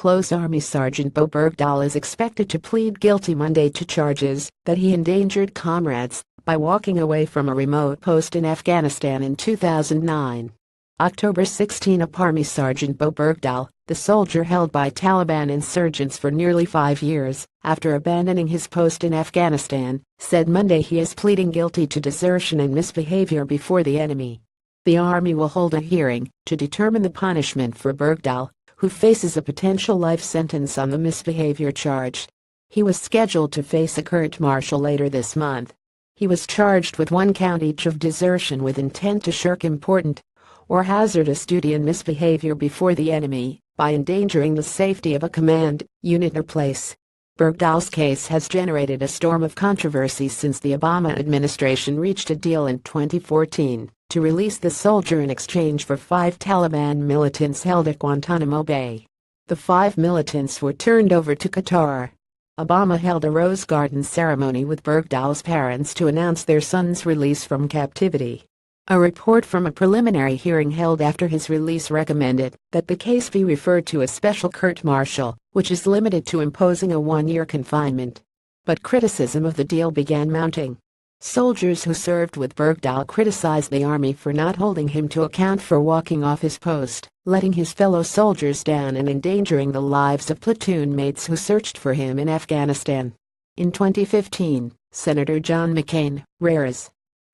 Close Army Sergeant Bowe Bergdahl is expected to plead guilty Monday to charges that he endangered comrades by walking away from a remote post in Afghanistan in 2009. October 16. Army Sergeant Bowe Bergdahl, the soldier held by Taliban insurgents for nearly 5 years after abandoning his post in Afghanistan, said Monday he is pleading guilty to desertion and misbehavior before the enemy. The Army will hold a hearing to determine the punishment for Bergdahl, who faces a potential life sentence on the misbehavior charge. He was scheduled to face a court-martial later this month. He was charged with 1 count each of desertion with intent to shirk important or hazardous duty and misbehavior before the enemy by endangering the safety of a command unit or place. Bergdahl's case has generated a storm of controversy since the Obama administration reached a deal in 2014 to release the soldier in exchange for 5 Taliban militants held at Guantanamo Bay. The 5 militants were turned over to Qatar. Obama held a Rose Garden ceremony with Bergdahl's parents to announce their son's release from captivity. A report from a preliminary hearing held after his release recommended that the case be referred to a special court-martial, which is limited to imposing a 1-year confinement. But criticism of the deal began mounting. Soldiers who served with Bergdahl criticized the Army for not holding him to account for walking off his post, letting his fellow soldiers down and endangering the lives of platoon mates who searched for him in Afghanistan. In 2015, Senator John McCain, RARES,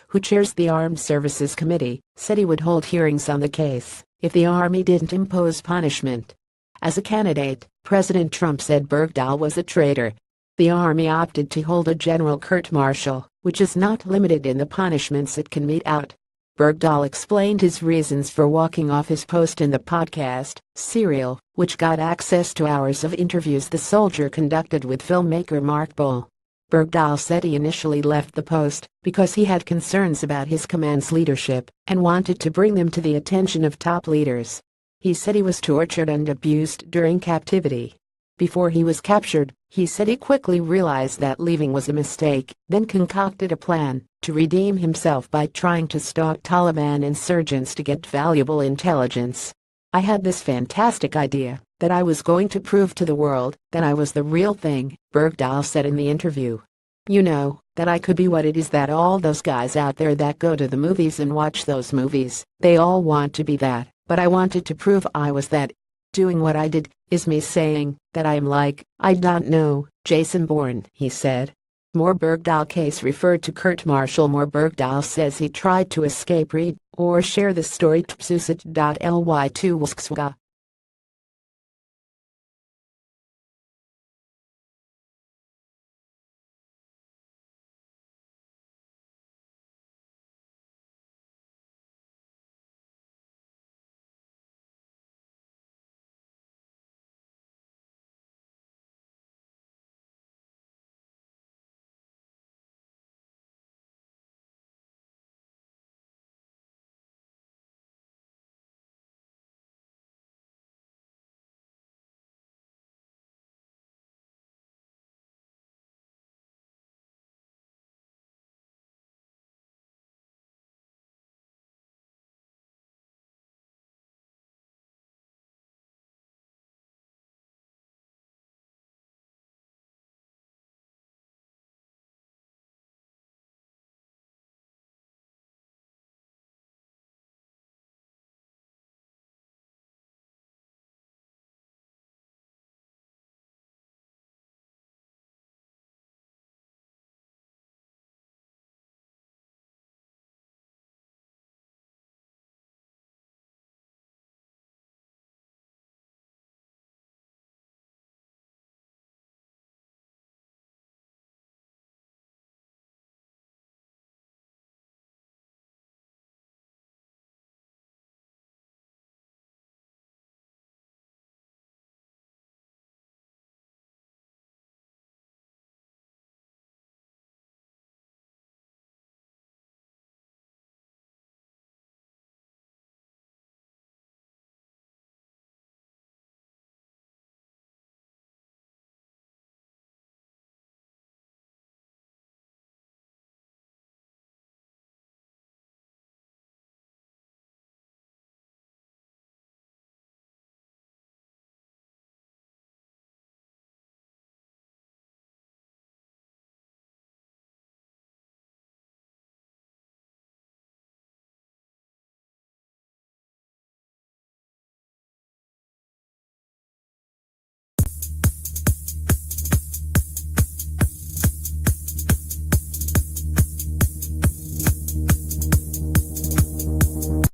who chairs the Armed Services Committee, said he would hold hearings on the case if the Army didn't impose punishment. As a candidate, President Trump said Bergdahl was a traitor. The Army opted to hold a general court-martial, which is not limited in the punishments it can mete out. Bergdahl explained his reasons for walking off his post in the podcast, Serial, which got access to hours of interviews the soldier conducted with filmmaker Mark Bowe. Bergdahl said he initially left the post because he had concerns about his command's leadership and wanted to bring them to the attention of top leaders. He said he was tortured and abused during captivity. Before he was captured, he said he quickly realized that leaving was a mistake, then concocted a plan to redeem himself by trying to stalk Taliban insurgents to get valuable intelligence. "I had this fantastic idea that I was going to prove to the world that I was the real thing," Bergdahl said in the interview. "You know, that I could be what it is that all those guys out there that go to the movies and watch those movies, they all want to be that, but I wanted to prove I was that. Doing what I did is me saying that I am like, I don't know, Jason Bourne," he said. More Bergdahl case referred to court-martial. More Bergdahl says he tried to escape. Read or share the story. Tpsusit.ly2